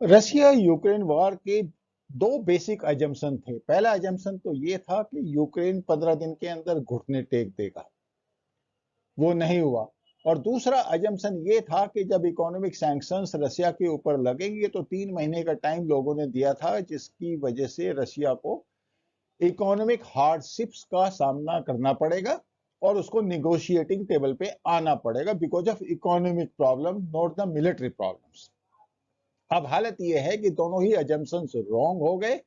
Russia Ukraine war के दो basic assumption थे। पहला अजम्पशन तो ये था कि यूक्रेन 15 दिन के अंदर घुटने टेक देगा, वो नहीं हुआ। और दूसरा अजम्पशन ये था कि जब इकोनॉमिक सैंक्शंस रशिया के ऊपर लगेंगे तो 3 महीने का टाइम लोगों ने दिया था, जिसकी वजह से रशिया को इकोनॉमिक हार्डशिप्स का सामना करना पड़ेगा और उसको निगोशिएटिंग टेबल पे आना पड़ेगा because of economic problem, not the military problems. अब हालत यह है कि दोनों ही अजम्पशंस रॉन्ग हो गए।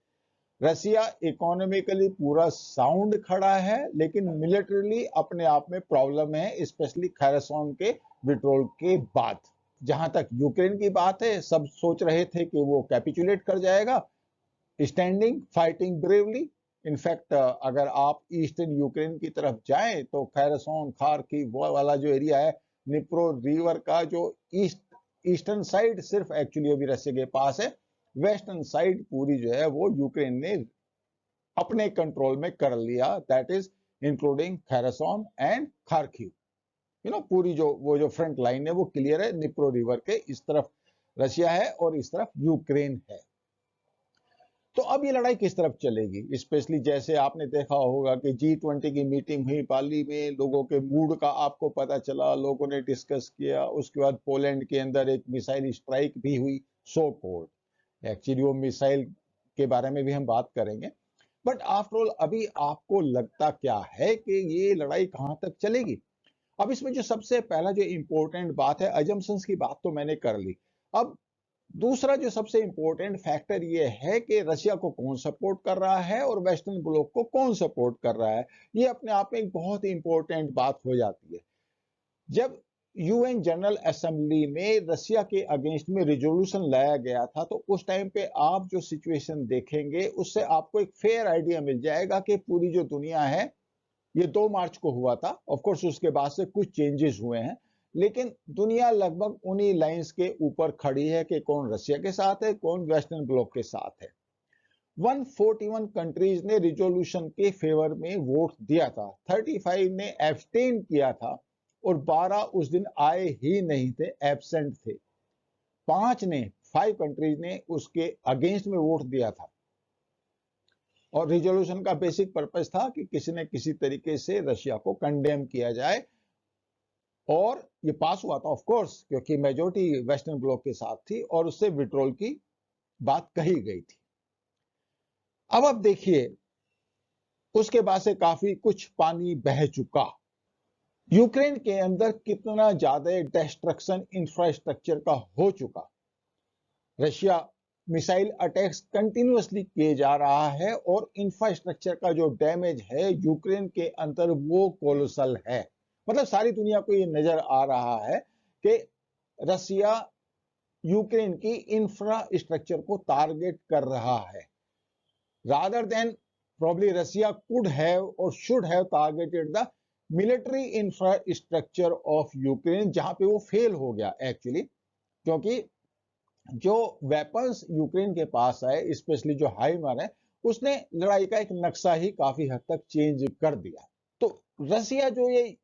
रसिया इकोनॉमिकली पूरा साउंड खड़ा है, लेकिन मिलिटरीली अपने आप में प्रॉब्लम है, स्पेशली खैरसोन के विड्रॉल के बाद। जहां तक यूक्रेन की बात है, सब सोच रहे थे कि वो कैपिचुलेट कर जाएगा, स्टैंडिंग फाइटिंग ब्रेवली। इनफैक्ट अगर आप ईस्टर्न यूक्रेन की तरफ जाएं तो खैरसोन खार्किव वो वाला जो एरिया है, निप्रो रिवर का जो ईस्टर्न साइड सिर्फ एक्चुअली अभी रसिया के पास है, वेस्टर्न साइड पूरी जो है वो यूक्रेन ने अपने कंट्रोल में कर लिया, that is including Kherson and Kharkiv. पूरी जो वो जो फ्रंट लाइन है वो क्लियर है, निप्रो रिवर के इस तरफ रशिया है और इस तरफ यूक्रेन है। तो अब ये लड़ाई किस तरफ चलेगी, स्पेशली जैसे आपने देखा होगा कि G20 की मीटिंग हुई पाली में, लोगों के मूड का आपको पता चला, लोगों ने डिस्कस किया। उसके बाद पोलैंड के अंदर एक मिसाइल स्ट्राइक भी हुई, सो कोल्ड। एक्चुअली वो मिसाइल के बारे में भी हम बात करेंगे, बट आफ्टर ऑल अभी आपको लगता क्या है कि ये लड़ाई कहां तक चलेगी? अब इसमें जो सबसे पहला जो इंपॉर्टेंट बात है, अजम्पशंस की बात तो मैंने कर ली। अब दूसरा जो सबसे इंपॉर्टेंट फैक्टर ये है कि रशिया को कौन सपोर्ट कर रहा है और वेस्टर्न ब्लॉक को कौन सपोर्ट कर रहा है। ये अपने आप में एक बहुत ही इंपॉर्टेंट बात हो जाती है। जब यूएन जनरल असेंबली में रशिया के अगेंस्ट में रिजोल्यूशन लाया गया था, तो उस टाइम पे आप जो सिचुएशन देखेंगे उससे आपको एक फेयर आइडिया मिल जाएगा कि पूरी जो दुनिया है, ये 2 मार्च को हुआ था। ऑफ कोर्स उसके बाद से कुछ चेंजेस हुए हैं, लेकिन दुनिया लगभग उन्हीं लाइंस के ऊपर खड़ी है कि कौन रशिया के साथ है, कौन वेस्टर्न ब्लॉक के साथ है। 141 कंट्रीज ने रिजोल्यूशन के फेवर में वोट दिया था, 35 ने एब्सटेन किया था और 12 उस दिन आए ही नहीं थे, एब्सेंट थे। 5 कंट्रीज ने उसके अगेंस्ट में वोट दिया था। और रिजोल्यूशन का बेसिक पर्पस था कि किसी न किसी तरीके से रशिया को कंडेम किया जाए, और ये पास हुआ था ऑफ कोर्स, क्योंकि मेजोरिटी वेस्टर्न ब्लॉक के साथ थी और उससे विड्रॉल की बात कही गई थी। अब आप देखिए, उसके बाद से काफी कुछ पानी बह चुका। यूक्रेन के अंदर कितना ज्यादा डिस्ट्रक्शन इंफ्रास्ट्रक्चर का हो चुका। रशिया मिसाइल अटैक्स कंटिन्यूअसली किए जा रहा है और इंफ्रास्ट्रक्चर का जो डैमेज है यूक्रेन के अंदर वो कोलोसल है। मतलब सारी दुनिया को ये नजर आ रहा है कि रशिया यूक्रेन की इंफ्रास्ट्रक्चर को टारगेट कर रहा है, rather than probably Russia could have और should have targeted the military infrastructure of Ukraine, जहां पे वो फेल हो गया एक्चुअली। क्योंकि जो वेपन्स यूक्रेन के पास आए, स्पेशली जो हाइमर है, उसने लड़ाई का एक नक्शा ही काफी हद तक चेंज कर दिया। तो रसिया जो ये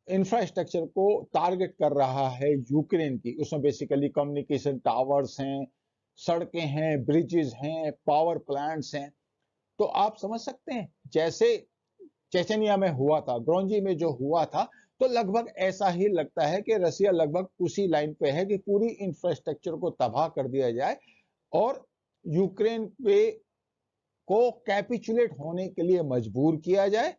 इंफ्रास्ट्रक्चर को टारगेट कर रहा है यूक्रेन की, उसमें बेसिकली कम्युनिकेशन टावर्स हैं, सड़कें हैं, ब्रिजेस हैं, पावर प्लांट्स हैं। तो आप समझ सकते हैं, जैसे चेचनिया में हुआ था, ग्रोंजी में जो हुआ था, तो लगभग ऐसा ही लगता है कि रसिया लगभग उसी लाइन पे है कि पूरी इंफ्रास्ट्रक्चर को तबाह कर दिया जाए और यूक्रेन पे को कैपिचुलेट होने के लिए मजबूर किया जाए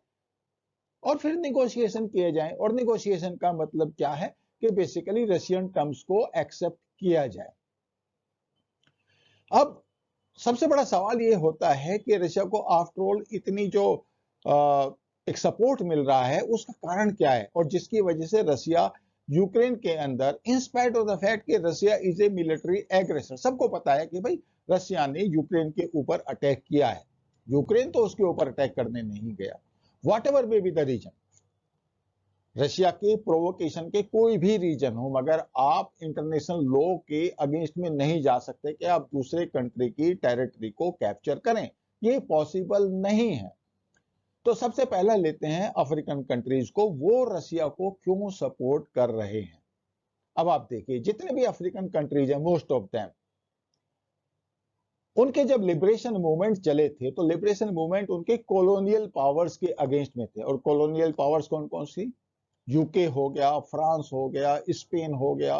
और फिर निगोशिएशन किए जाए। और निगोशिएशन का मतलब क्या है कि बेसिकली रशियन टर्म्स को एक्सेप्ट किया जाए। अब सबसे बड़ा सवाल यह होता है कि रशिया को आफ्टर ऑल इतनी जो एक सपोर्ट मिल रहा है, उसका कारण क्या है, और जिसकी वजह से रशिया यूक्रेन के अंदर, in spite of the fact कि Russia is a military aggressor, सबको पता है कि भाई रशिया ने यूक्रेन के ऊपर अटैक किया है, यूक्रेन तो उसके ऊपर अटैक करने नहीं गया। Whatever may be the reason, Russia के प्रोवोकेशन के कोई भी रीजन हो, मगर आप इंटरनेशनल लॉ के अगेंस्ट में नहीं जा सकते कि आप दूसरे कंट्री की टेरिटरी को कैप्चर करें, ये पॉसिबल नहीं है। तो सबसे पहला लेते हैं अफ्रीकन कंट्रीज को, वो रशिया को क्यों सपोर्ट कर रहे हैं। अब आप देखिए, जितने भी अफ्रीकन कंट्रीज हैं, मोस्ट ऑफ देम उनके जब लिबरेशन मूवमेंट चले थे तो लिबरेशन मूवमेंट उनके कॉलोनियल पावर्स के अगेंस्ट में थे। और कॉलोनियल पावर्स कौन कौन सी? यूके हो गया, फ्रांस हो गया, स्पेन हो गया,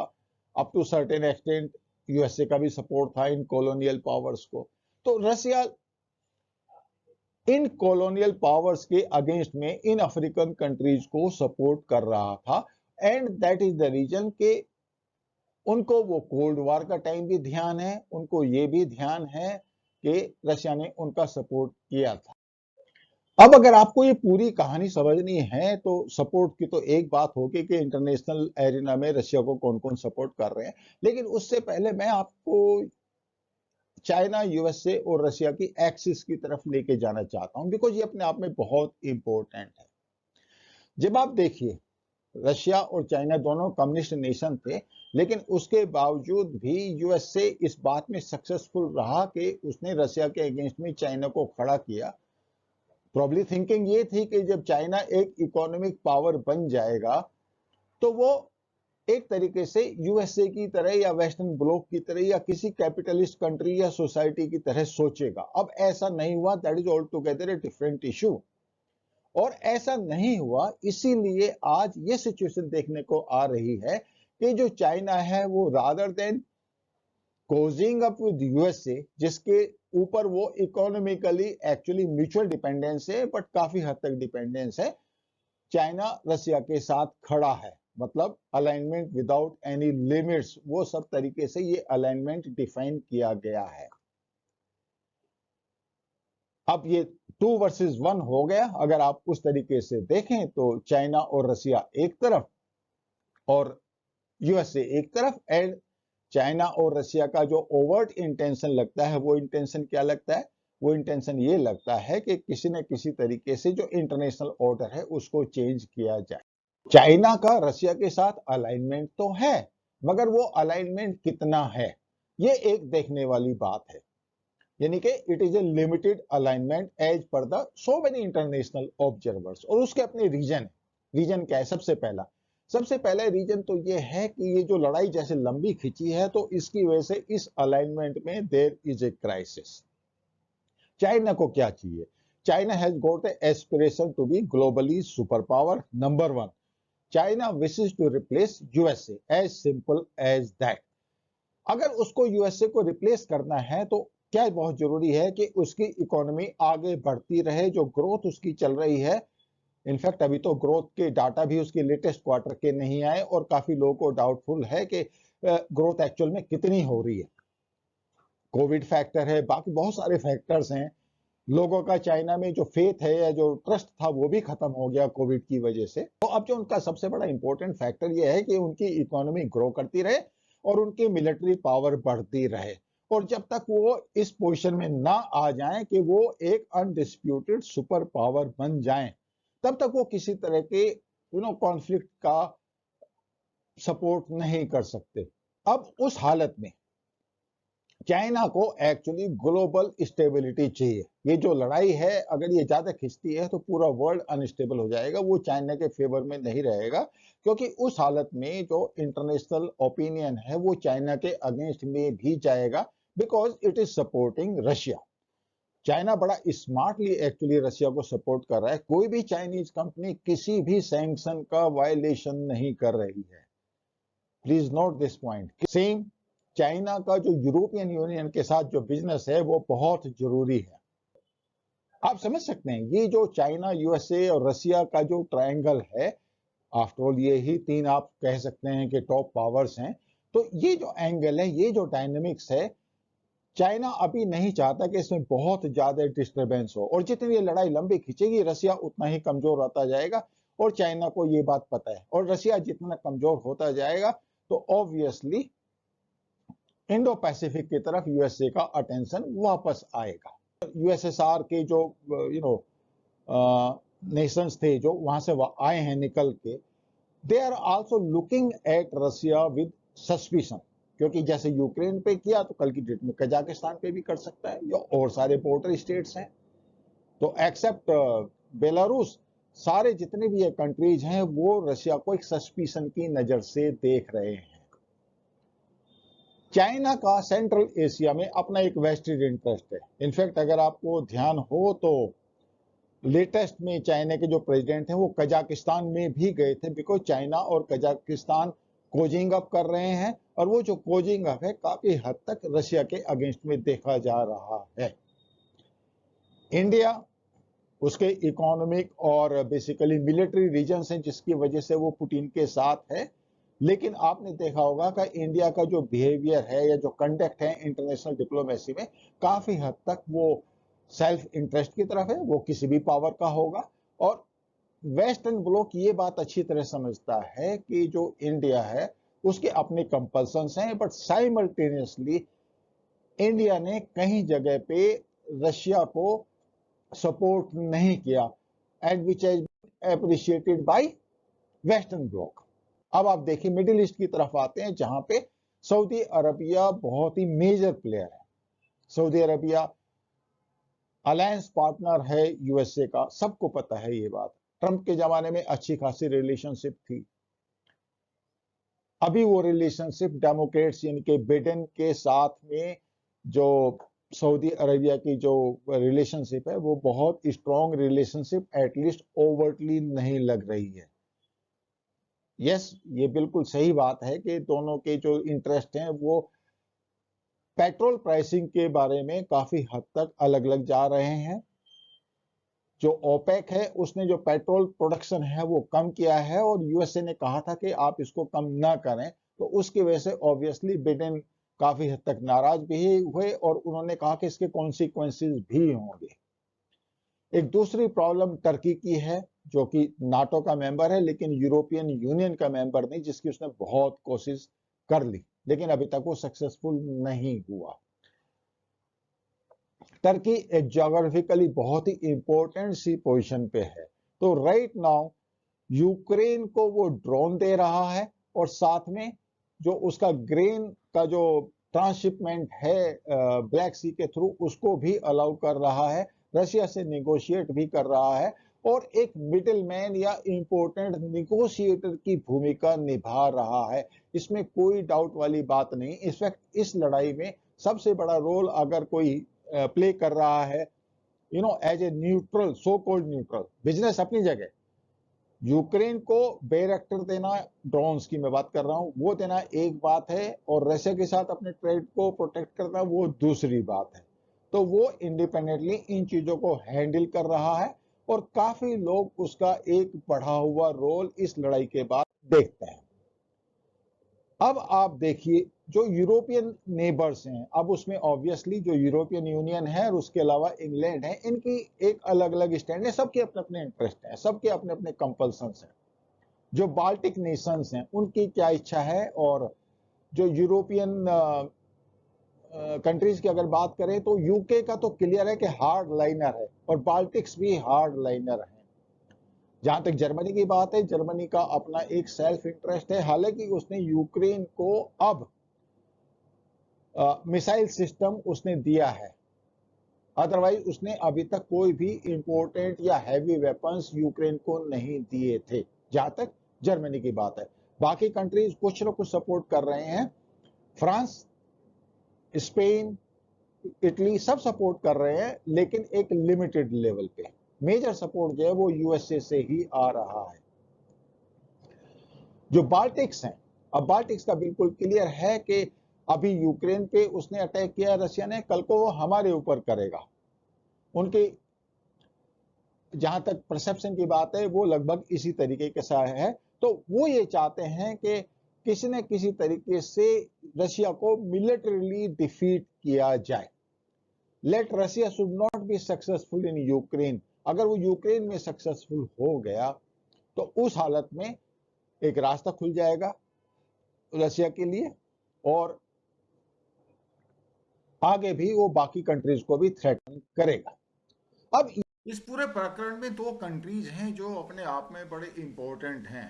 up to certain extent USA का भी सपोर्ट था इन कॉलोनियल पावर्स को। तो रशिया इन कॉलोनियल पावर्स के अगेंस्ट में इन अफ्रीकन कंट्रीज को सपोर्ट कर रहा था। And that is the reason के उनको वो कोल्ड वॉर का टाइम भी ध्यान है, उनको ये भी ध्यान है कि रशिया ने उनका सपोर्ट किया था। अब अगर आपको ये पूरी कहानी समझनी है तो सपोर्ट की तो एक बात होगी कि इंटरनेशनल एरिना में रशिया को कौन कौन सपोर्ट कर रहे हैं, लेकिन उससे पहले मैं आपको चाइना, यूएसए और रशिया की एक्सिस की तरफ लेके जाना चाहता हूं, बिकॉज ये अपने आप में बहुत इंपॉर्टेंट है। जब आप देखिए, रशिया और चाइना दोनों कम्युनिस्ट नेशन थे, लेकिन उसके बावजूद भी यूएसए इस बात में सक्सेसफुल रहा कि उसने रशिया के अगेंस्ट में चाइना को खड़ा किया। प्रॉब्ली थिंकिंग ये थी कि जब चाइना एक इकोनॉमिक पावर बन जाएगा तो वो एक तरीके से यूएसए की तरह या वेस्टर्न ब्लॉक की तरह या किसी कैपिटलिस्ट कंट्री या सोसाइटी की तरह सोचेगा। अब ऐसा नहीं हुआ, that is all together a different issue. और ऐसा नहीं हुआ, इसीलिए आज ये सिचुएशन देखने को आ रही है कि जो चाइना है वो rather than causing up with USA, जिसके ऊपर वो इकोनॉमिकली एक्चुअली म्यूचुअल डिपेंडेंस है बट काफी हद तक डिपेंडेंस है, चाइना रशिया के साथ खड़ा है। मतलब अलाइनमेंट विदाउट एनी लिमिट्स, वो सब तरीके से ये अलाइनमेंट डिफाइन किया गया है। अब ये 2 वर्सेस 1 हो गया। अगर आप उस तरीके से देखें तो चाइना और रशिया एक तरफ और यूएसए एक तरफ। एंड चाइना और रशिया का जो ओवर्ट इंटेंशन लगता है, वो इंटेंशन क्या लगता है? वो इंटेंशन ये लगता है कि किसी न किसी तरीके से जो इंटरनेशनल ऑर्डर है उसको चेंज किया जाए। चाइना का रशिया के साथ अलाइनमेंट तो है, मगर वो अलाइनमेंट कितना है, ये एक देखने वाली बात है। यानी कि it is a limited alignment as per the so many international observers. और उसके अपने रीजन, रीजन क्या है? सबसे पहले रीजन तो ये है कि ये जो लड़ाई जैसे लंबी खिंची है तो इसकी वजह से इस अलाइनमेंट में there is a crisis. China को क्या चाहिए? China has got a aspiration to be globally super power number 1। China wishes to replace USA, as simple as that. अगर उसको यूएसए को रिप्लेस करना है तो क्या बहुत जरूरी है कि उसकी इकोनॉमी आगे बढ़ती रहे, जो ग्रोथ उसकी चल रही है। इनफैक्ट अभी तो ग्रोथ के डाटा भी उसके लेटेस्ट क्वार्टर के नहीं आए और काफी लोगों को डाउटफुल है कि ग्रोथ एक्चुअल में कितनी हो रही है। कोविड फैक्टर है, बाकी बहुत सारे फैक्टर्स हैं। लोगों का चाइना में जो फेथ है या जो ट्रस्ट था वो भी खत्म हो गया कोविड की वजह से। तो अब जो उनका सबसे बड़ा इंपॉर्टेंट फैक्टर ये है कि उनकी इकोनॉमी ग्रो करती रहे और उनकी मिलिट्री पावर बढ़ती रहे। और जब तक वो इस पोजीशन में ना आ जाएं कि वो एक अनडिस्प्यूटेड सुपर पावर बन जाएं, तब तक वो किसी तरह के कॉन्फ्लिक्ट का सपोर्ट नहीं कर सकते। अब उस हालत में चाइना को एक्चुअली ग्लोबल स्टेबिलिटी चाहिए। ये जो लड़ाई है अगर ये ज्यादा खिंचती है तो पूरा वर्ल्ड अनस्टेबल हो जाएगा, वो चाइना के फेवर में नहीं रहेगा, क्योंकि उस हालत में जो इंटरनेशनल ओपिनियन है वो चाइना के अगेंस्ट में भी जाएगा, because it is supporting Russia. China बड़ा स्मार्टली एक्चुअली रशिया को सपोर्ट कर रहा है। कोई भी चाइनीज कंपनी किसी भी सैंक्शन का वायलेशन नहीं कर रही है। Please note this point. Same China का जो यूरोपियन यूनियन के साथ जो बिजनेस है वो बहुत जरूरी है। आप समझ सकते हैं ये जो चाइना, यूएसए और रशिया का जो ट्रायंगल है, आफ्टर ऑल ये ही 3 आप कह सकते हैं कि टॉप पावर्स हैं। तो ये जो एंगल है, ये जो डायनेमिक्स है, चाइना अभी नहीं चाहता कि इसमें बहुत ज्यादा डिस्टरबेंस हो। और जितनी ये लड़ाई लंबी खींचेगी रशिया उतना ही कमजोर होता जाएगा, और चाइना को ये बात पता है। और रशिया जितना कमजोर होता जाएगा तो ऑब्वियसली इंडो पैसिफिक की तरफ यूएसए का अटेंशन वापस आएगा। यूएसएसआर के जो नेशंस थे जो वहां से आए हैं निकल के, they are also looking at Russia with suspicion. क्योंकि जैसे यूक्रेन पे किया तो कल की डेट में कजाकिस्तान पे भी कर सकता है, या और सारे बॉर्डर स्टेट्स हैं। तो एक्सेप्ट बेलारूस, सारे जितने भी ये कंट्रीज हैं वो रशिया को एक सस्पिशन की नजर से देख रहे हैं। चाइना का सेंट्रल एशिया में अपना एक वेस्टेड इंटरेस्ट है। इनफैक्ट अगर आपको ध्यान हो तो लेटेस्ट में चाइना के जो प्रेसिडेंट हैं वो कजाकिस्तान में भी गए थे, बिकॉज चाइना और कजाकिस्तान कोजिंग अप कर रहे हैं, और वो जो कोजिंग अप है काफी हद तक रशिया के अगेंस्ट में देखा जा रहा है। इंडिया उसके इकोनॉमिक और बेसिकली मिलिट्री रीजन है जिसकी वजह से वो पुतिन के साथ है, लेकिन आपने देखा होगा कि इंडिया का जो बिहेवियर है या जो कंडक्ट है इंटरनेशनल डिप्लोमेसी में काफी हद तक वो सेल्फ इंटरेस्ट की तरफ है, वो किसी भी पावर का होगा। और वेस्टर्न ब्लॉक ये बात अच्छी तरह समझता है कि जो इंडिया है उसके अपने कंपल्सन्स हैं, बट साइमल्टेनियसली इंडिया ने कहीं जगह पे रशिया को सपोर्ट नहीं किया, and which has appreciated by western block. अब आप देखिए मिडिल ईस्ट की तरफ आते हैं जहां पे सऊदी अरबिया बहुत ही मेजर प्लेयर है। सऊदी अरबिया अलायंस पार्टनर है यूएसए का, सबको पता है ये बात। ट्रंप के जमाने में अच्छी खासी रिलेशनशिप थी, अभी वो रिलेशनशिप डेमोक्रेट्स यानी कि बिडेन के साथ में जो सऊदी अरबिया की जो रिलेशनशिप है वो बहुत स्ट्रॉन्ग रिलेशनशिप एटलीस्ट ओवरटली नहीं लग रही है। यस, ये बिल्कुल सही बात है कि दोनों के जो इंटरेस्ट हैं वो पेट्रोल प्राइसिंग के बारे में काफी हद तक अलग अलग जा रहे हैं। जो ओपेक है उसने जो पेट्रोल प्रोडक्शन है वो कम किया है, और यूएसए ने कहा था कि आप इसको कम ना करें, तो उसकी वजह से ऑब्वियसली बिडेन काफी हद तक नाराज भी हुए और उन्होंने कहा कि इसके कॉन्सिक्वेंसेस भी होंगे। एक दूसरी प्रॉब्लम टर्की की है जो कि नाटो का मेंबर है लेकिन यूरोपियन यूनियन का मेंबर नहीं, जिसकी उसने बहुत कोशिश कर ली लेकिन अभी तक वो सक्सेसफुल नहीं हुआ। टर्की एक ज्योग्राफिकली बहुत ही इंपॉर्टेंट सी पोजीशन पे है, तो राइट नाउ यूक्रेन को वो ड्रोन दे रहा है और साथ में जो उसका ग्रेन का जो ट्रांसशिपमेंट है ब्लैक सी के थ्रू उसको भी अलाउ कर रहा है, रशिया से नेगोशिएट भी कर रहा है, और एक मिडिल मैन या इंपोर्टेंट निगोशिएटर की भूमिका निभा रहा है। इसमें कोई डाउट वाली बात नहीं। इनफैक्ट इस लड़ाई में सबसे बड़ा रोल अगर कोई प्ले कर रहा है, as a neutral, so called neutral, business अपनी जगह, यूक्रेन को बैरक्टर देना, ड्रोन्स की मैं बात कर रहा हूं, वो देना एक बात है, और रशिया के साथ अपने ट्रेड को प्रोटेक्ट करना वो दूसरी बात है। तो वो इंडिपेंडेंटली इन चीजों को हैंडल कर रहा है, और काफी लोग उसका एक बढ़ा हुआ रोल इस लड़ाई के बाद देखते हैं। अब आप देखिए जो यूरोपियन नेबर्स हैं, अब उसमें ऑब्वियसली जो यूरोपियन यूनियन है और उसके अलावा इंग्लैंड है, इनकी एक अलग अलग स्टैंड है, सबके अपने अपने इंटरेस्ट हैं, सबके अपने अपने कंपल्सन्स हैं। जो बाल्टिक नेशंस हैं उनकी क्या इच्छा है, और जो यूरोपियन कंट्रीज की अगर बात करें तो यूके का तो क्लियर है कि हार्ड लाइनर है, और बाल्टिक्स भी हार्ड लाइनर है। जहां तक जर्मनी की बात है, जर्मनी का अपना एक सेल्फ इंटरेस्ट है, हालांकि उसने यूक्रेन को अब मिसाइल सिस्टम उसने दिया है, अदरवाइज उसने अभी तक कोई भी इंपोर्टेंट या हैवी वेपन्स यूक्रेन को नहीं दिए थे, जहां तक जर्मनी की बात है। बाकी कंट्रीज कुछ न कुछ सपोर्ट कर रहे हैं, फ्रांस, स्पेन, इटली सब सपोर्ट कर रहे हैं, लेकिन एक लिमिटेड लेवल पे। मेजर सपोर्ट जो है वो यूएसए से ही आ रहा है। जो बाल्टिक्स हैं, अब बाल्टिक्स का बिल्कुल क्लियर है कि अभी यूक्रेन पे उसने अटैक किया रशिया ने, कल को वो हमारे ऊपर करेगा। उनकी जहां तक परसेप्शन की बात है वो लगभग इसी तरीके के सा है। तो वो ये चाहते हैं कि किसी न किसी तरीके से रशिया को मिलिटरीली डिफीट किया जाए। Let Russia should not be successful in Ukraine. अगर वो यूक्रेन में सक्सेसफुल हो गया तो उस हालत में एक रास्ता खुल जाएगा रशिया के लिए, और आगे भी वो बाकी कंट्रीज को भी थ्रेटन करेगा। अब इस पूरे प्रकरण में दो कंट्रीज हैं जो अपने आप में बड़े इंपॉर्टेंट हैं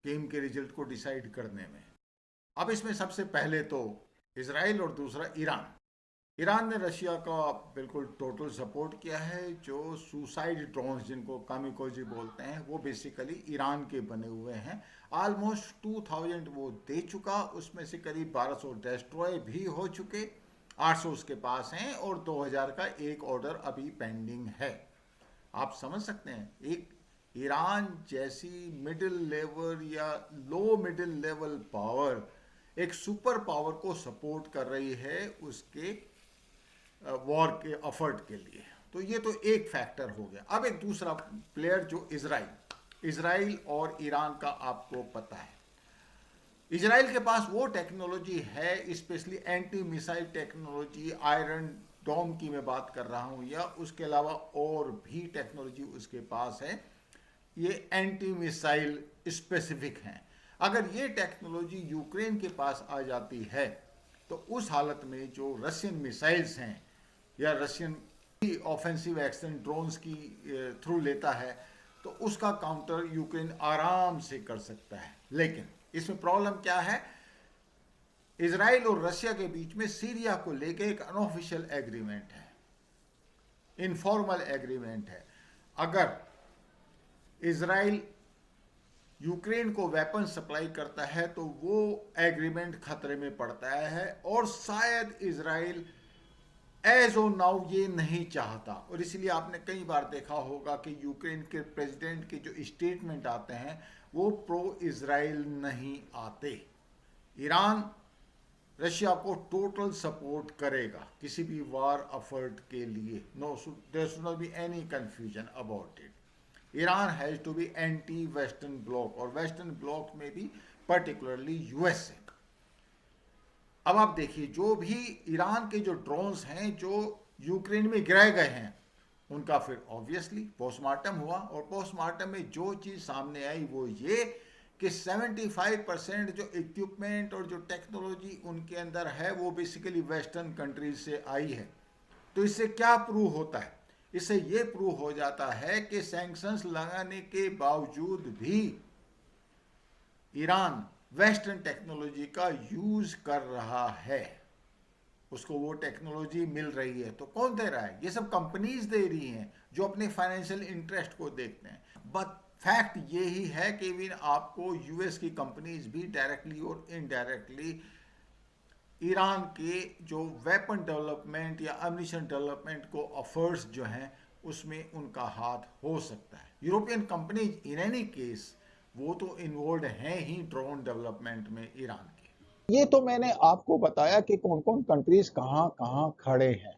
गेम के रिजल्ट को डिसाइड करने में। अब इसमें सबसे पहले तो इसराइल और दूसरा ईरान। ईरान ने रशिया का बिल्कुल टोटल सपोर्ट किया है। जो सुसाइड ड्रोन्स जिनको कामिकोजी बोलते हैं वो बेसिकली ईरान के बने हुए हैं। ऑलमोस्ट 2000 वो दे चुका, उसमें से करीब 1200 डिस्ट्रॉय भी हो चुके, 800 उसके पास हैं और 2000 का एक ऑर्डर अभी पेंडिंग है। आप समझ सकते हैं, एक ईरान जैसी मिडिल लेवल या लो मिडिल लेवल पावर एक सुपर पावर को सपोर्ट कर रही है उसके वॉर के एफर्ट के लिए। तो ये तो एक फैक्टर हो गया। अब एक दूसरा प्लेयर जो इजराइल, इजराइल और ईरान का आपको पता है, इजराइल के पास वो टेक्नोलॉजी है, specially anti missile technology, Iron Dome की मैं बात कर रहा हूं, या उसके अलावा और भी टेक्नोलॉजी उसके पास है, ये एंटी मिसाइल स्पेसिफिक हैं। अगर ये टेक्नोलॉजी यूक्रेन के पास आ जाती है तो उस हालत में जो रशियन मिसाइल्स हैं या रशियन ऑफेंसिव एक्शन ड्रोन्स की थ्रू लेता है तो उसका काउंटर यूक्रेन आराम से कर सकता है। लेकिन इसमें प्रॉब्लम क्या है, इजराइल और रशिया के बीच में सीरिया को लेकर एक अनऑफिशियल एग्रीमेंट है, इनफॉर्मल एग्रीमेंट है। अगर इजराइल यूक्रेन को वेपन सप्लाई करता है तो वो एग्रीमेंट खतरे में पड़ता है, और शायद इजराइल एज ओ नाउ ये नहीं चाहता। और इसलिए आपने कई बार देखा होगा कि यूक्रेन के प्रेसिडेंट के जो स्टेटमेंट आते हैं वो प्रो इजराइल नहीं आते। ईरान रशिया को टोटल सपोर्ट करेगा किसी भी वार एफर्ट के लिए, no there should not be any confusion about it. Iran has to be anti western bloc, और वेस्टर्न ब्लॉक में भी पर्टिकुलरली यूएसए। अब आप देखिए, जो भी ईरान के जो ड्रोन्स हैं जो यूक्रेन में गिराए गए हैं उनका फिर ऑब्वियसली पोस्टमार्टम हुआ, और पोस्टमार्टम में जो चीज़ सामने आई वो ये कि 75% जो इक्विपमेंट और जो टेक्नोलॉजी उनके अंदर है वो बेसिकली वेस्टर्न कंट्रीज से आई है। तो इससे क्या प्रूव होता है, इससे ये प्रूव हो जाता है कि सैंक्शंस लगाने के बावजूद भी ईरान वेस्टर्न टेक्नोलॉजी का यूज कर रहा है, उसको वो टेक्नोलॉजी मिल रही है। तो कौन दे रहा है, ये सब कंपनीज दे रही हैं जो अपने फाइनेंशियल इंटरेस्ट को देखते हैं। बट फैक्ट ये ही है कि इवन आपको यूएस की कंपनीज भी डायरेक्टली और इनडायरेक्टली ईरान के जो वेपन डेवलपमेंट या एम्यूनिशन डेवलपमेंट को ऑफर्स जो हैं उसमें उनका हाथ हो सकता है। European companies in any case वो तो इन्वॉल्व हैं ही ड्रोन डेवलपमेंट में ईरान के। ये तो मैंने आपको बताया कि कौन कौन कंट्रीज कहां कहां खड़े हैं।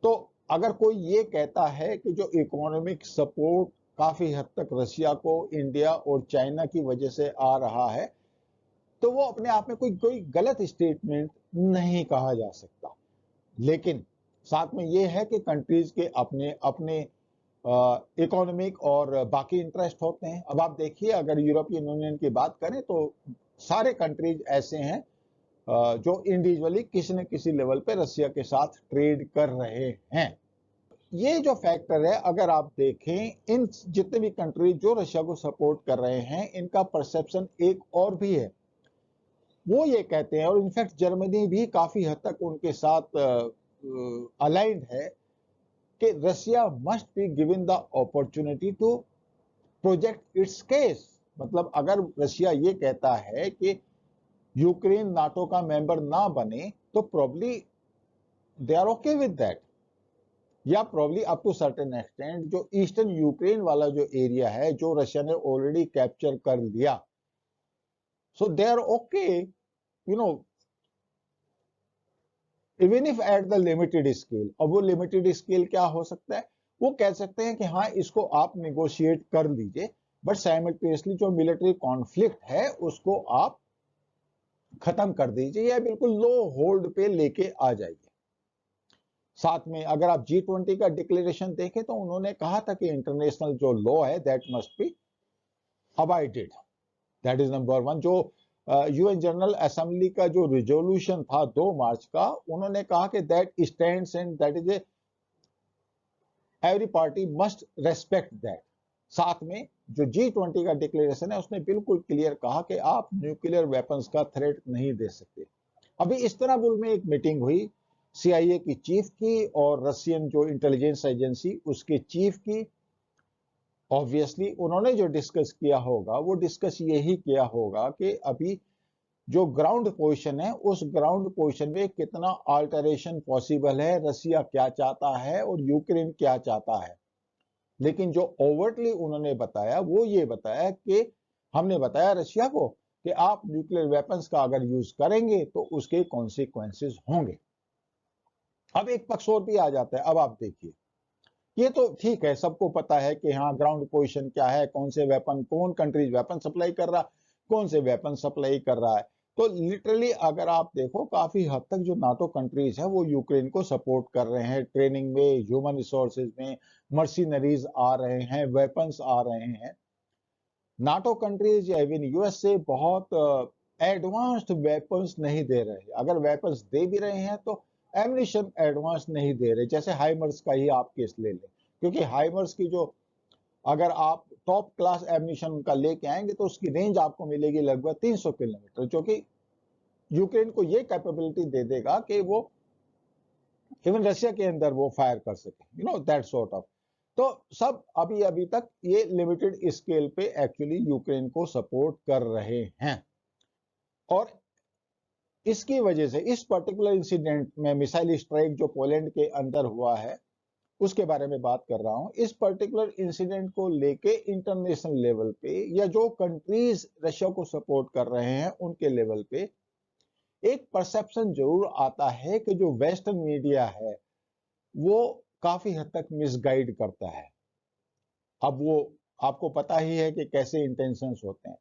तो अगर कोई ये कहता है कि जो इकोनॉमिक सपोर्ट काफी हद तक रशिया को इंडिया और चाइना की वजह से आ रहा है तो वो अपने आप में कोई कोई गलत स्टेटमेंट नहीं कहा जा सकता। लेकिन साथ में ये है कि कंट्रीज के अपने अपने इकोनॉमिक और बाकी इंटरेस्ट होते हैं। अब आप देखिए, अगर यूरोपियन यूनियन की बात करें तो सारे कंट्रीज ऐसे हैं जो इंडिविजुअली किसी न किसी लेवल पे रशिया के साथ ट्रेड कर रहे हैं। ये जो फैक्टर है, अगर आप देखें, इन जितने भी कंट्रीज जो रशिया को सपोर्ट कर रहे हैं इनका परसेप्शन एक और भी है। वो ये कहते हैं, और इनफैक्ट जर्मनी भी काफी हद तक उनके साथ अलाइंड है, कि Russia must be given the opportunity to project its case. मतलब अगर रशिया ये कहता है कि यूक्रेन नाटो का मेंबर ना बने तो probably they are okay with that, या probably up to certain extent जो ईस्टर्न यूक्रेन वाला जो एरिया है जो रशिया ने ऑलरेडी कैप्चर कर लिया, so they are okay, you know, even if at the limited scale. अब वो लिमिटेड स्केल क्या हो सकता है, वो कह सकते हैं कि हाँ इसको आप निगोशिएट कर लीजिए, बट साइमल्टेनियसली जो मिलिट्री कॉन्फ्लिक्ट है उसको आप खत्म कर दीजिए या बिल्कुल लो होल्ड पे लेके आ जाइए। साथ में अगर आप G20 का डिक्लेरेशन देखें तो उन्होंने कहा था कि इंटरनेशनल जो लॉ है that must be abided, that is number one. जो यूएन जनरल असेंबली का जो रिजोल्यूशन था 2 मार्च का, उन्होंने कहा कि that stands and that is every party must respect that. साथ में जो G20 का डिक्लेरेशन है उसने बिल्कुल क्लियर कहा कि आप न्यूक्लियर वेपन्स का थ्रेट नहीं दे सकते। अभी इस्तांबुल में एक मीटिंग हुई CIA की चीफ की और रशियन जो इंटेलिजेंस एजेंसी उसके चीफ की। ऑब्वियसली उन्होंने जो डिस्कस किया होगा वो डिस्कस यही किया होगा कि अभी जो ग्राउंड पोजीशन है उस ग्राउंड पोजीशन में कितना अल्टरेशन पॉसिबल है, रसिया क्या चाहता है और यूक्रेन क्या चाहता है। लेकिन जो ओवर्टली उन्होंने बताया वो ये बताया कि हमने बताया रशिया को कि आप न्यूक्लियर वेपन्स का अगर यूज करेंगे तो उसके कॉन्सिक्वेंसेस होंगे। अब एक पक्ष और भी आ जाता है। अब आप देखिए, ये तो ठीक है, सबको पता है कि हाँ ग्राउंड पोजीशन क्या है, कौन से वेपन, कौन कंट्रीज वेपन सप्लाई कर रहा, कौन से वेपन सप्लाई कर रहा है। तो लिटरली अगर आप देखो काफी हद तक जो नाटो कंट्रीज है वो यूक्रेन को सपोर्ट कर रहे हैं, ट्रेनिंग में, ह्यूमन रिसोर्सेज में, मर्सिनरीज आ रहे हैं, वेपन्स आ रहे हैं। नाटो कंट्रीज या इवन यूएसए बहुत एडवांस्ड वेपन्स नहीं दे रहे। अगर वेपन्स दे भी रहे हैं तो एमिनिशन एडवांस नहीं दे रहे। जैसे हाइमर्स का ही आप केस ले लें, क्योंकि हाइमर्स की जो अगर आप टॉप क्लास एमिनिशन का लेके आएंगे तो उसकी रेंज आपको मिलेगी लगभग 300 किलोमीटर, जो कि यूक्रेन को ये कैपेबिलिटी दे देगा कि वो इवन रशिया के अंदर वो फायर कर सके, दैट सॉर्ट ऑफ। तो सब अभी अभी तक ये लिमिटेड स्केल पे एक्चुअली यूक्रेन को सपोर्ट कर रहे हैं। और इसकी वजह से इस पर्टिकुलर इंसिडेंट में मिसाइल स्ट्राइक जो पोलैंड के अंदर हुआ है उसके बारे में बात कर रहा हूं। इस पर्टिकुलर इंसिडेंट को लेके इंटरनेशनल लेवल पे या जो कंट्रीज रशिया को सपोर्ट कर रहे हैं उनके लेवल पे एक परसेप्शन जरूर आता है कि जो वेस्टर्न मीडिया है वो काफी हद तक मिसगाइड करता है। अब वो आपको पता ही है कि कैसे इंटेंशंस होते हैं।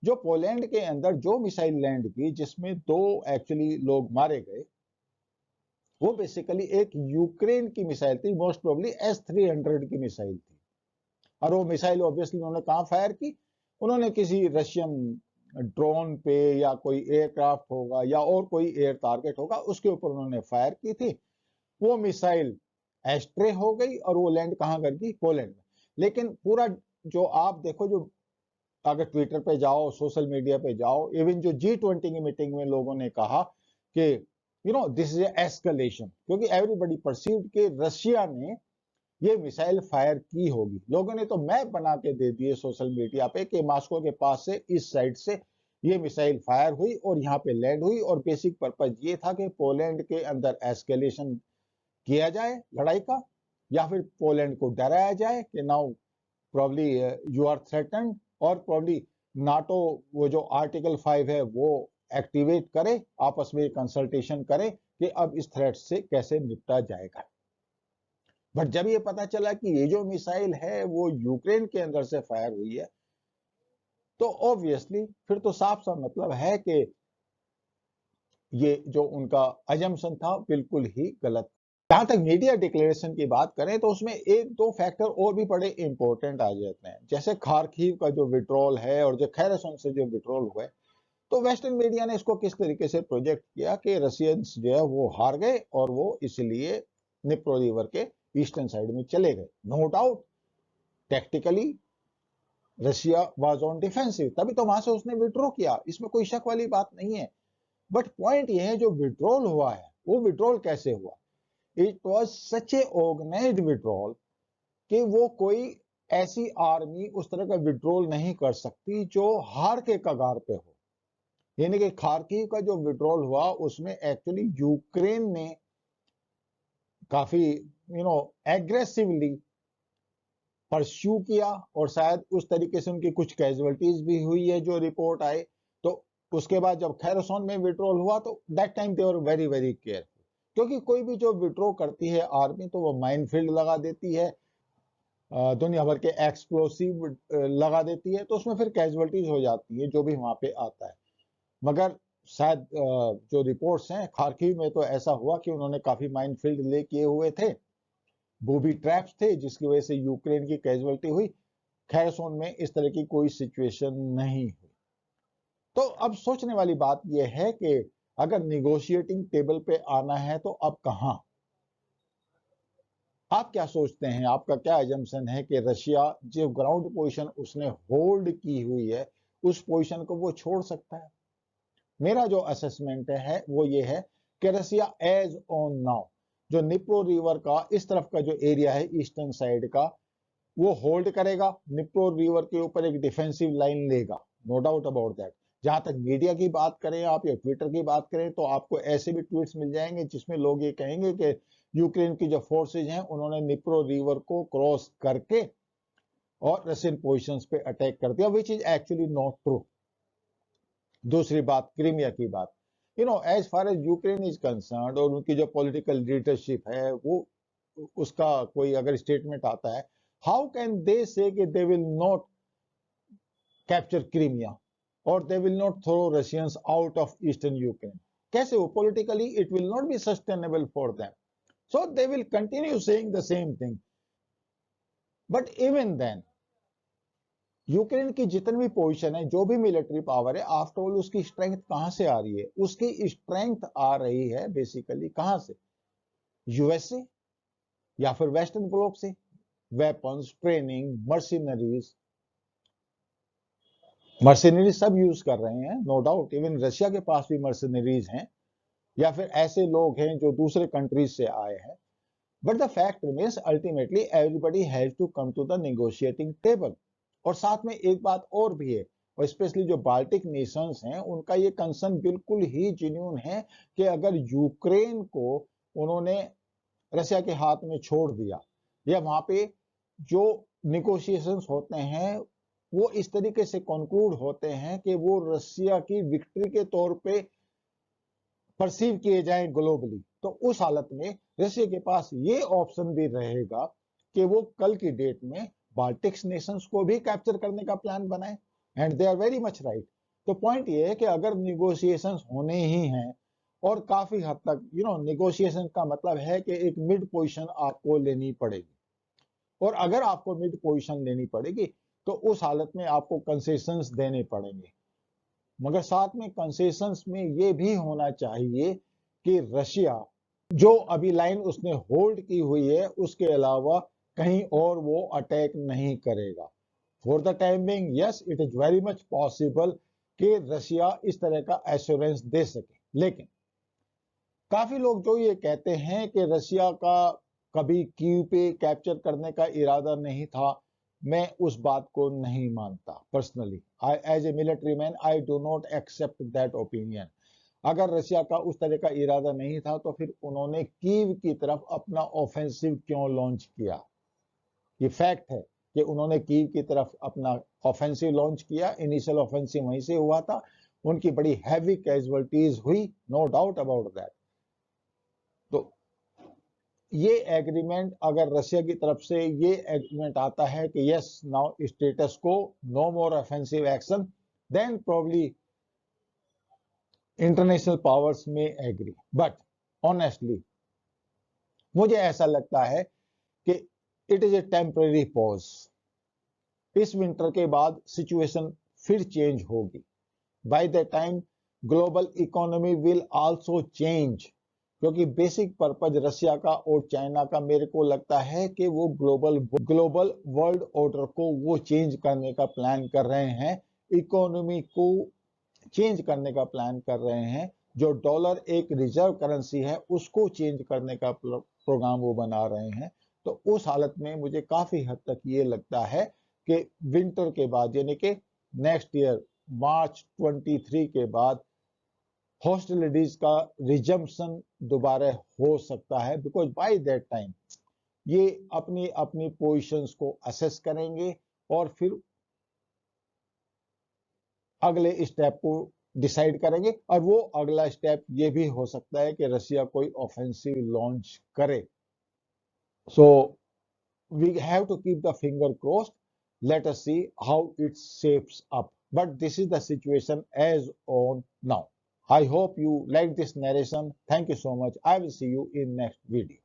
जो पोलैंड के अंदर जो मिसाइल लैंड की जिसमें 2 एक्चुअली लोग मारे गए, वो बेसिकली एक यूक्रेन की मिसाइल थी, मोस्ट प्रोबेबली S-300 की मिसाइल थी। और वो मिसाइल ऑब्वियसली उन्होंने कहां फायर की, उन्होंने किसी रशियन ड्रोन पे या कोई एयरक्राफ्ट होगा या और कोई एयर टारगेट होगा उसके ऊपर उन्होंने फायर की थी। वो मिसाइल एस्ट्रे हो गई और वो लैंड कहां कर गई, पोलैंड में। लेकिन पूरा जो आप देखो, जो अगर ट्विटर पे जाओ, सोशल मीडिया पे जाओ, इवन जो G20 की मीटिंग में लोगों ने कहा कि दिस इज एस्केलेशन, क्योंकि एवरीबॉडी परसीव्ड कि रशिया ने ये मिसाइल फायर की होगी। लोगों ने तो मैप बना के दे दिए सोशल मीडिया पे कि मॉस्को के पास से इस साइड से ये मिसाइल फायर हुई और यहाँ पे लैंड हुई, और बेसिक पर्पज ये था कि पोलैंड के अंदर एस्केलेशन किया जाए लड़ाई का, या फिर पोलैंड को डराया जाए कि now probably you are threatened, और प्रॉब्ली नाटो वो जो आर्टिकल 5 है वो एक्टिवेट करे, आपस में कंसल्टेशन करे कि अब इस थ्रेट से कैसे निपटा जाएगा। बट जब ये पता चला कि ये जो मिसाइल है वो यूक्रेन के अंदर से फायर हुई है, तो ऑब्वियसली फिर तो साफ सा मतलब है कि ये जो उनका अजम्पशन था बिल्कुल ही गलत। जहां तक मीडिया डिक्लेरेशन की बात करें तो उसमें एक दो फैक्टर और भी बड़े इंपॉर्टेंट आ जाते हैं, जैसे खार्किव का जो विड्रॉल है और जो खैरसन से जो विड्रॉल हुआ है। तो वेस्टर्न मीडिया ने इसको किस तरीके से प्रोजेक्ट किया कि रशियंस जो है वो हार गए और वो इसलिए निप्रो रिवर के ईस्टर्न साइड में चले गए। No doubt tactically Russia was on defensive, तभी तो वहां से उसने विड्रॉ किया, इसमें कोई शक वाली बात नहीं है। बट पॉइंट ये है जो विड्रॉल हुआ है वो विड्रॉल कैसे हुआ। It was such a organised withdrawal कि वो कोई ऐसी आर्मी उस तरह का विड्रॉल नहीं कर सकती जो हार के कगार पे हो। यानी कि खार्किव का जो विड्रॉल हुआ उसमें एक्चुअली यूक्रेन ने काफी एग्रेसिवली परस्यू किया, और शायद उस तरीके से उनकी कुछ कैजुअलिटीज भी हुई है जो रिपोर्ट आए। तो उसके बाद जब खैरसोन में विड्रॉल हुआ तो that time they were very very careful, क्योंकि कोई भी जो विड्रॉ करती है आर्मी तो वो माइनफील्ड लगा देती है, दुनिया भर के एक्सप्लोसिव लगा देती है, तो उसमें फिर कैजुअलिटीज हो जाती है जो भी वहां पे आता है। मगर शायद जो रिपोर्ट्स हैं खार्किव में तो ऐसा हुआ कि उन्होंने काफी माइनफील्ड ले किए हुए थे, बूबी ट्रैप्स थे, जिसकी वजह से यूक्रेन की कैजुअलिटी हुई। खैरसोन में इस तरह की कोई सिचुएशन नहीं हुई। तो अब सोचने वाली बात यह है कि अगर निगोशिएटिंग टेबल पे आना है तो अब कहां, आप क्या सोचते हैं, आपका क्या एजम्पशन है कि रशिया जो ग्राउंड पोजीशन उसने होल्ड की हुई है उस पोजीशन को वो छोड़ सकता है। मेरा जो असेसमेंट है वो ये है कि रसिया एज ऑन नाउ जो निप्रो रिवर का इस तरफ का जो एरिया है ईस्टर्न साइड का वो होल्ड करेगा, निप्रो रिवर के ऊपर एक डिफेंसिव लाइन लेगा, नो डाउट अबाउट दैट। जहां तक मीडिया की बात करें आप या ट्विटर की बात करें तो आपको ऐसे भी ट्वीट्स मिल जाएंगे जिसमें लोग ये कहेंगे कि यूक्रेन की जो फोर्सेज हैं उन्होंने निप्रो रिवर को क्रॉस करके और रशियन पोजिशंस पे अटैक कर दिया, which is actually not true. दूसरी बात क्रीमिया की बात, as far as Ukraine is concerned और उनकी जो पॉलिटिकल लीडरशिप है वो उसका कोई अगर स्टेटमेंट आता है, how can they say they will not capture Crimea और they will not throw Russians out of eastern Ukraine? कैसे वो politically it will not be sustainable for them, so they will continue saying the same thing. But even then Ukraine की जितनी भी position है, जो भी military power है, after all उसकी स्ट्रेंथ कहां से आ रही है? उसकी स्ट्रेंथ आ रही है बेसिकली कहां से? यूएस से या फिर वेस्टर्न ब्लॉक से। वेपन्स, ट्रेनिंग, मर्सिनरीज सब यूज कर रहे हैं, नो डाउट। इवन रशिया के पास भी मर्सिनरीज हैं या फिर ऐसे लोग हैं जो दूसरे कंट्रीज से आए हैं। But the fact remains ultimately everybody has to come to the negotiating table. और साथ में एक बात और भी है, और स्पेशली जो बाल्टिक नेशंस हैं उनका ये कंसर्न बिल्कुल ही जेन्युइन है कि अगर यूक्रेन को उन्होंने रशिया के हाथ में छोड़ दिया या वहां पे जो निगोशिएशंस होते हैं वो इस तरीके से कंक्लूड होते हैं कि वो रशिया की विक्ट्री के तौर पे परसीव किए जाएं ग्लोबली, तो उस हालत में रशिया के पास ये ऑप्शन भी रहेगा कि वो कल की डेट में बाल्टिक्स नेशंस को भी कैप्चर करने का प्लान बनाए। And they are very much right. तो पॉइंट ये है कि अगर निगोशिएशंस होने ही हैं और काफी हद तक निगोशिएशन का मतलब है कि एक मिड पोजीशन आपको लेनी पड़ेगी, और अगर आपको मिड पोजीशन लेनी पड़ेगी तो उस हालत में आपको कंसेशंस देने पड़ेंगे। मगर साथ में कंसेशंस में ये भी होना चाहिए कि रशिया जो अभी लाइन उसने होल्ड की हुई है उसके अलावा कहीं और वो अटैक नहीं करेगा। For the time being yes, it is very much possible कि रशिया इस तरह का एश्योरेंस दे सके। लेकिन काफी लोग जो ये कहते हैं कि रशिया का कभी कीव पे कैप्चर करने का इरादा नहीं था, मैं उस बात को नहीं मानता personally. I as a military man I do not accept that opinion. अगर रशिया का उस तरह का इरादा नहीं था तो फिर उन्होंने कीव की तरफ अपना ऑफेंसिव क्यों लॉन्च किया? ये फैक्ट है कि उन्होंने कीव की तरफ अपना ऑफेंसिव लॉन्च किया, इनिशियल ऑफेंसिव वहीं से हुआ था, उनकी बड़ी हैवी कैजुअलिटीज हुई, नो डाउट अबाउट दैट। तो ये एग्रीमेंट अगर रशिया की तरफ से ये एग्रीमेंट आता है कि yes now status quo, no more offensive action, then probably international powers में एग्री। बट ऑनेस्टली मुझे ऐसा लगता है कि it is a temporary pause. इस विंटर के बाद सिचुएशन फिर चेंज होगी। By the time global economy will also change, क्योंकि बेसिक पर्पज रशिया का और चाइना का मेरे को लगता है कि वो ग्लोबल वर्ल्ड ऑर्डर को वो चेंज करने का प्लान कर रहे हैं, इकोनॉमी को चेंज करने का प्लान कर रहे हैं। जो डॉलर एक रिजर्व करेंसी है उसको चेंज करने का प्रोग्राम वो बना रहे हैं। तो उस हालत में मुझे काफी हद तक ये लगता है कि विंटर के बाद यानी कि नेक्स्ट ईयर मार्च 23 के बाद हॉस्टिलिटीज का रिजम्पशन दोबारा हो सकता है, बिकॉज बाय दैट टाइम ये अपनी अपनी पोजीशंस को असेस करेंगे और फिर अगले स्टेप को डिसाइड करेंगे। और वो अगला स्टेप ये भी हो सकता है कि रशिया कोई ऑफेंसिव लॉन्च करे। So we have to keep the finger crossed, let us see how it shapes up, but this is the situation as on now. I hope you like this narration. Thank you so much. I will see you in next video.